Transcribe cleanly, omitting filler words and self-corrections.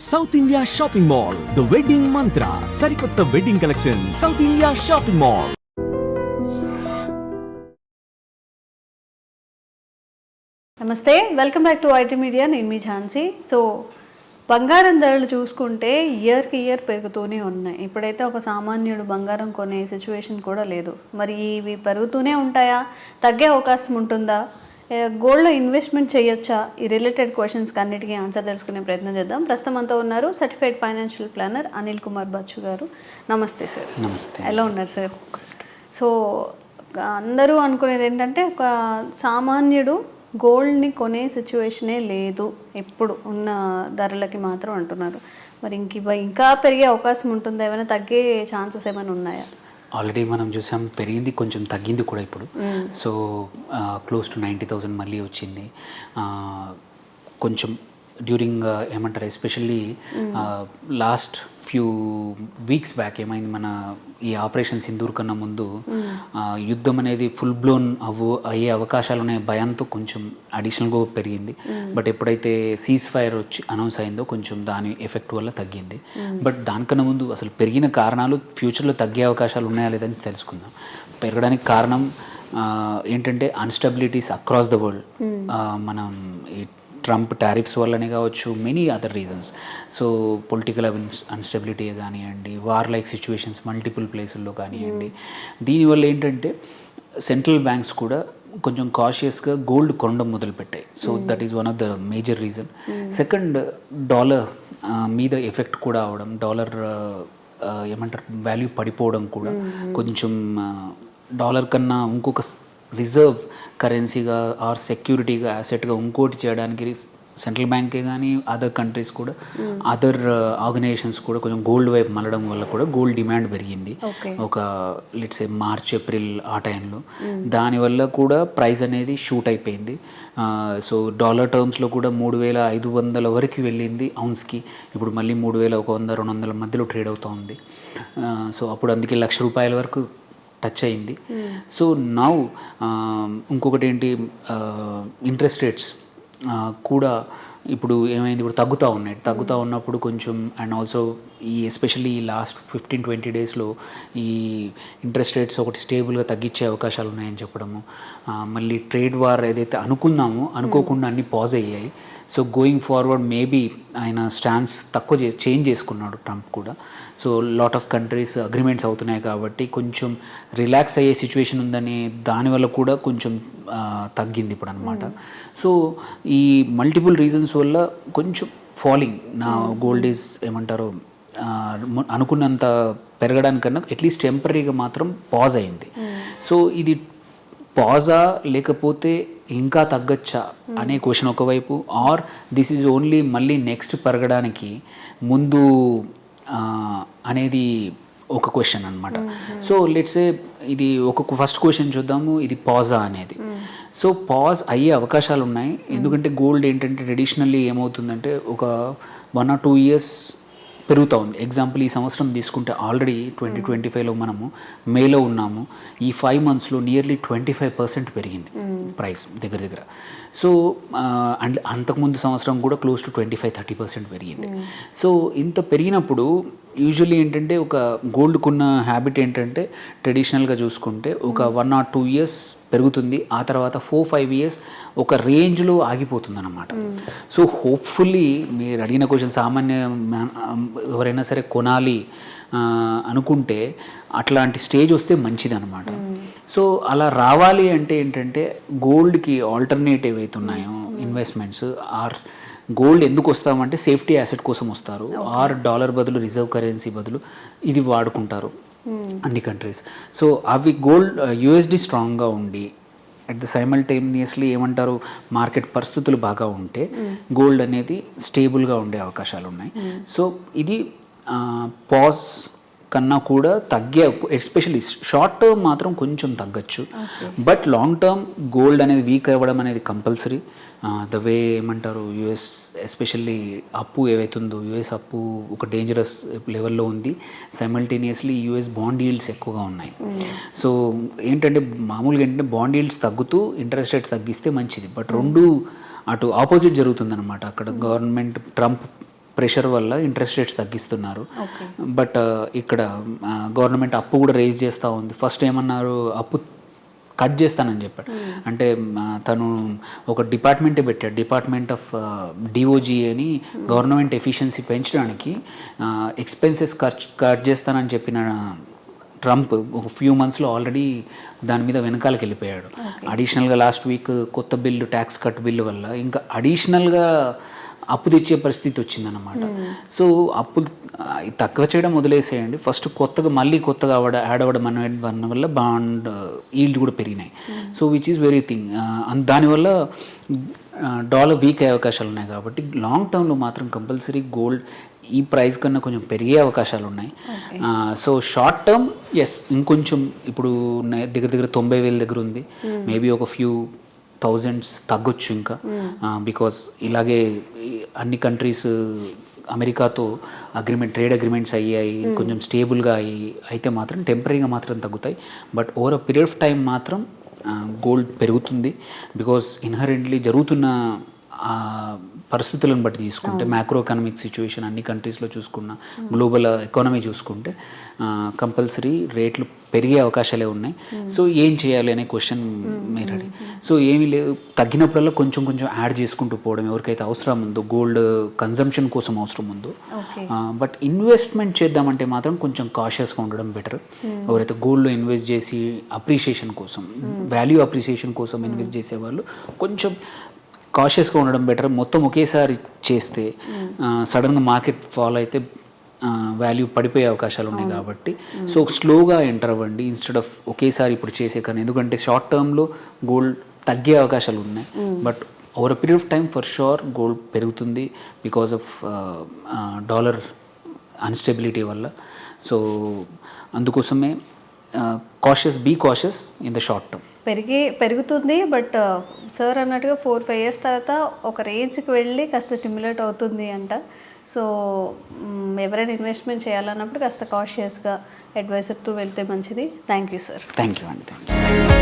South India Shopping Mall the wedding mantra సరికొత్త wedding collection South India Shopping Mall. నమస్తే, welcome back to IT media. నేను మీ Jhansi. So బంగారం ధరలు చూసుకుంటే ఇయర్కి ఇయర్ పెరుగుతూనే ఉన్నాయి. ఇప్పుడైతే ఒక సామాన్యుడు బంగారం కొనే సిచ్యువేషన్ కూడా లేదు. మరి ఇవి పెరుగుతూనే ఉంటాయా, తగ్గే అవకాశం ఉంటుందా, గోల్డ్లో ఇన్వెస్ట్మెంట్ చేయొచ్చా? ఈ రిలేటెడ్ క్వశ్చన్స్కి అన్నిటికీ ఆన్సర్ తెలుసుకునే ప్రయత్నం చేద్దాం. ప్రస్తుతం అంతా ఉన్నారు certified financial planner Anil Kumar Bachchu garu. నమస్తే సార్. నమస్తే. ఎలా ఉన్నారు సార్? సో అందరూ అనుకునేది ఏంటంటే ఒక సామాన్యుడు గోల్డ్ని కొనే సిచ్యువేషనే లేదు ఇప్పుడు ఉన్న ధరలకి మాత్రం అంటున్నారు. మరి ఇంకా పెరిగే అవకాశం ఉంటుందా? ఏమైనా తగ్గే ఛాన్సెస్ ఏమైనా ఉన్నాయా? ఆల్రెడీ మనం చూసాం, పెరిగింది, కొంచెం తగ్గింది కూడా ఇప్పుడు. సో క్లోజ్ టు 90,000 మళ్ళీ వచ్చింది. కొంచెం డ్యూరింగ్ ఏమంటారు, especially last few weeks back ఏమైంది, మన ఈ ఆపరేషన్ సింధూర్ కన్నా ముందు యుద్ధం అనేది ఫుల్ బ్లోన్ అయ్యే అవకాశాలు ఉన్నాయి భయంతో కొంచెం అడిషనల్గా పెరిగింది. బట్ ఎప్పుడైతే సీజ్ ఫైర్ వచ్చి అనౌన్స్ అయిందో కొంచెం దాని ఎఫెక్ట్ వల్ల తగ్గింది. బట్ దానికన్నా ముందు అసలు పెరిగిన కారణాలు, ఫ్యూచర్లో తగ్గే అవకాశాలు ఉన్నాయా లేదని తెలుసుకుందాం. పెరగడానికి కారణం ఏంటంటే అన్స్టెబిలిటీస్ అక్రాస్ ద వరల్డ్. మనం ఈ ట్రంప్ టారిఫ్స్ వల్లనే కావచ్చు, many other reasons. So political unstability కానివ్వండి, వార్ లైక్ సిచ్యువేషన్స్ మల్టిపుల్ ప్లేసుల్లో కానివ్వండి, దీనివల్ల ఏంటంటే సెంట్రల్ బ్యాంక్స్ కూడా కొంచెం కాషియస్గా గోల్డ్ కొనడం మొదలుపెట్టాయి. So that is one of the major reason. Second, dollar మీద ఎఫెక్ట్ కూడా అవడం, డాలర్ ఏమంటారు వాల్యూ పడిపోవడం కూడా కొంచెం డాలర్ కన్నా ఇంకొక రిజర్వ్ కరెన్సీగా ఆర్ సెక్యూరిటీగా యాసెట్గా ఇంకోటి చేయడానికి సెంట్రల్ బ్యాంకే కానీ అదర్ కంట్రీస్ కూడా, అదర్ ఆర్గనైజేషన్స్ కూడా కొంచెం గోల్డ్ వైపు మళ్ళడం వల్ల కూడా గోల్డ్ డిమాండ్ పెరిగింది ఒక లెట్స్ ఏ మార్చ్ ఏప్రిల్ ఆ టైంలో. దానివల్ల కూడా ప్రైస్ అనేది షూట్ అయిపోయింది. సో డాలర్ టర్మ్స్లో కూడా 3,500 వరకు వెళ్ళింది ఔన్స్కి. ఇప్పుడు మళ్ళీ 3,100, 200 మధ్యలో ట్రేడ్ అవుతూ ఉంది. సో అప్పుడు అందుకే ₹1,00,000 వరకు టచ్ అయింది. సో నౌ ఇంకొకటి ఏంటి, ఇంట్రెస్ట్ రేట్స్ కూడా ఇప్పుడు ఏమైంది, ఇప్పుడు తగ్గుతూ ఉన్నప్పుడు కొంచెం, అండ్ ఆల్సో ఈ ఎస్పెషల్లీ ఈ లాస్ట్ 15-20 డేస్లో ఈ ఇంట్రెస్ట్ రేట్స్ ఒకటి స్టేబుల్గా తగ్గించే అవకాశాలు ఉన్నాయని చెప్పడము, మళ్ళీ ట్రేడ్ వార్ ఏదైతే అనుకున్నామో అనుకోకుండా అన్నీ పాజ్ అయ్యాయి. సో గోయింగ్ ఫార్వర్డ్ మేబీ ఆయన స్టాన్స్ చేంజ్ చేసుకున్నాడు ట్రంప్ కూడా. So lot of countries agreements అవుతున్నాయి కాబట్టి కొంచెం రిలాక్స్ అయ్యే సిచ్యువేషన్ ఉందని దానివల్ల కూడా కొంచెం తగ్గింది ఇప్పుడు అనమాట. సో ఈ మల్టిపుల్ రీజన్స్ వల్ల కొంచెం ఫాలింగ్ నా గోల్డ్ ఈజ్ ఏమంటారు అనుకున్నంత పెరగడానికన్నా అట్లీస్ట్ టెంపరీగా మాత్రం పాజ్ అయింది. సో ఇది పాజా లేకపోతే ఇంకా తగ్గచ్చా అనే క్వశ్చన్ ఒకవైపు, ఆర్ దిస్ ఈజ్ ఓన్లీ మళ్ళీ నెక్స్ట్ పెరగడానికి ముందు అనేది ఒక క్వశ్చన్ అనమాట. సో లెట్స్ ఏ ఇది ఒక ఫస్ట్ క్వశ్చన్ చూద్దాము, ఇది పాజా అనేది. సో పాజ్ అయ్యే అవకాశాలు ఉన్నాయి. ఎందుకంటే గోల్డ్ ఏంటంటే ట్రెడిషనల్లీ ఏమవుతుందంటే ఒక 1 or 2 years పెరుగుతూ ఉంది. ఎగ్జాంపుల్ ఈ సంవత్సరం తీసుకుంటే ఆల్రెడీ 2025లో మనము మేలో ఉన్నాము. ఈ 5 monthsలో నియర్లీ 25% పెరిగింది ప్రైస్ దగ్గర. సో అండ్ అంతకుముందు సంవత్సరం కూడా క్లోజ్ టు 25-30% పెరిగింది. సో ఇంత పెరిగినప్పుడు యూజువల్లీ ఏంటంటే ఒక గోల్డ్కున్న హ్యాబిట్ ఏంటంటే ట్రెడిషనల్గా చూసుకుంటే ఒక 1 or 2 years పెరుగుతుంది, ఆ తర్వాత 4-5 years ఒక రేంజ్లో ఆగిపోతుంది అన్నమాట. సో హోప్ఫుల్లీ మీరు అడిగిన క్వశ్చన్, సామాన్య ఎవరైనా సరే కొనాలి అనుకుంటే అట్లాంటి స్టేజ్ వస్తే మంచిది అనమాట. సో అలా రావాలి అంటే ఏంటంటే గోల్డ్కి ఆల్టర్నేటివ్ ఏవైతే ఉన్నాయో ఇన్వెస్ట్మెంట్స్, ఆర్ గోల్డ్ ఎందుకు వస్తామంటే సేఫ్టీ యాసెట్ కోసం వస్తారు, ఆర్ డాలర్ బదులు రిజర్వ్ కరెన్సీ బదులు ఇది వాడుకుంటారు అన్ని కంట్రీస్. సో అవి గోల్డ్ యూఎస్డి స్ట్రాంగ్గా ఉండి అట్ ద సైమల్టేనియస్లీ ఏమంటారు మార్కెట్ పరిస్థితులు బాగా ఉంటే గోల్డ్ అనేది స్టేబుల్గా ఉండే అవకాశాలు ఉన్నాయి. సో ఇది పాజ్ కన్నా కూడా తగ్గే, ఎస్పెషల్లీ షార్ట్ టర్మ్ మాత్రం కొంచెం తగ్గచ్చు. బట్ లాంగ్ టర్మ్ గోల్డ్ అనేది వీక్ అవ్వడం అనేది కంపల్సరీ. ద వే ఏమంటారు యుఎస్ ఎస్పెషల్లీ అప్పు ఏవైతుందో, యుఎస్ అప్పు ఒక డేంజరస్ లెవెల్లో ఉంది. సైమల్టేనియస్లీ యుఎస్ బాండ్ ఈల్డ్స్ ఎక్కువగా ఉన్నాయి. సో ఏంటంటే మామూలుగా ఏంటంటే బాండ్ ఈల్డ్స్ తగ్గుతూ ఇంట్రెస్ట్ రేట్స్ తగ్గిస్తే మంచిది. బట్ రెండు అటు ఆపోజిట్ జరుగుతుందన్నమాట. అక్కడ గవర్నమెంట్ ట్రంప్ ప్రెషర్ వల్ల ఇంట్రెస్ట్ రేట్స్ తగ్గిస్తున్నారు. ఓకే. బట్ ఇక్కడ గవర్నమెంట్ అప్పు కూడా రేజ్ చేస్తూ ఉంది. ఫస్ట్ ఏమన్నారు, అప్పు కట్ చేస్తానని చెప్పాడు. అంటే తను ఒక డిపార్ట్మెంటే పెట్టాడు, డిపార్ట్మెంట్ ఆఫ్ డిఓజీ అని. గవర్నమెంట్ ఎఫిషియన్సీ పెంచడానికి ఎక్స్పెన్సెస్ కట్ చేస్తానని చెప్పిన ట్రంప్ ఒక ఫ్యూ మంత్స్లో ఆల్రెడీ దాని మీద వెనకాలకి వెళ్ళిపోయాడు. అడిషనల్గా లాస్ట్ వీక్ కొత్త బిల్లు, ట్యాక్స్ కట్ బిల్లు వల్ల ఇంకా అడిషనల్గా అప్పు తెచ్చే పరిస్థితి వచ్చిందన్నమాట. సో అప్పులు తక్కువ చేయడం వదిలేసేయండి, ఫస్ట్ కొత్తగా యాడ్ అవ్వడం అన్న వల్ల బాండ్ ఈల్డ్ కూడా పెరిగినాయి. So which is very thing. దానివల్ల డాలర్ వీక్ అయ్యే అవకాశాలు ఉన్నాయి. కాబట్టి లాంగ్ టర్మ్లో మాత్రం కంపల్సరీ గోల్డ్ ఈ ప్రైస్ కన్నా కొంచెం పెరిగే అవకాశాలు ఉన్నాయి. సో షార్ట్ టర్మ్ ఎస్ ఇంకొంచెం ఇప్పుడు దగ్గర 90,000 దగ్గర ఉంది. మేబీ ఒక ఫ్యూ థౌజండ్స్ తగ్గొచ్చు ఇంకా, బికాస్ ఇలాగే అన్ని కంట్రీస్ అమెరికాతో ట్రేడ్ అగ్రిమెంట్స్ అయ్యాయి, కొంచెం స్టేబుల్గా అయితే మాత్రం టెంపరీగా మాత్రం తగ్గుతాయి. But over a period of time మాత్రం గోల్డ్ పెరుగుతుంది. బికాస్ ఇన్హరెంట్లీ జరుగుతున్న పరిస్థితులను బట్టి తీసుకుంటే, మ్యాక్రో ఎకనామిక్ సిచ్యువేషన్ అన్ని కంట్రీస్లో చూసుకున్న, గ్లోబల్ ఎకానమీ చూసుకుంటే కంపల్సరీ రేట్లు పెరిగే అవకాశాలే ఉన్నాయి. సో ఏం చేయాలి అనే క్వశ్చన్ మీరు అడిగి, సో ఏమీ లేదు, తగ్గినప్పుడల్లా కొంచెం యాడ్ చేసుకుంటూ పోవడం, ఎవరికైతే అవసరం ఉందో, గోల్డ్ కన్జంప్షన్ కోసం అవసరం ఉందో. బట్ ఇన్వెస్ట్మెంట్ చేద్దామంటే మాత్రం కొంచెం కాషియస్గా ఉండడం బెటర్. ఎవరైతే గోల్డ్లో ఇన్వెస్ట్ చేసి అప్రిషియేషన్ కోసం, వాల్యూ అప్రిషియేషన్ కోసం ఇన్వెస్ట్ చేసేవాళ్ళు కొంచెం కాషియస్గా ఉండడం బెటర్. మొత్తం ఒకేసారి చేస్తే సడన్గా మార్కెట్ ఫాల్ అయితే వాల్యూ పడిపోయే అవకాశాలు ఉన్నాయి. కాబట్టి సో స్లోగా ఎంటర్ అవ్వండి ఇన్స్టెడ్ ఆఫ్ ఒకేసారి ఇప్పుడు చేసే కానీ. ఎందుకంటే షార్ట్ టర్మ్లో గోల్డ్ తగ్గే అవకాశాలు ఉన్నాయి, but over a period of time for sure gold పెరుగుతుంది బికాస్ ఆఫ్ డాలర్ అన్స్టెబిలిటీ వల్ల. సో అందుకోసమే be cautious in the short term. పెరుగుతుంది, బట్ సార్ అన్నట్టుగా 4-5 years తర్వాత ఒక రేంజ్కి వెళ్ళి కాస్త స్టిమ్యులేట్ అవుతుంది అంట. సో ఎవరైనా ఇన్వెస్ట్మెంట్ చేయాలన్నప్పుడు కాస్త కాషియస్గా అడ్వైజర్తో వెళ్తే మంచిది. Thank you sir. Thank you అండి. Thank you.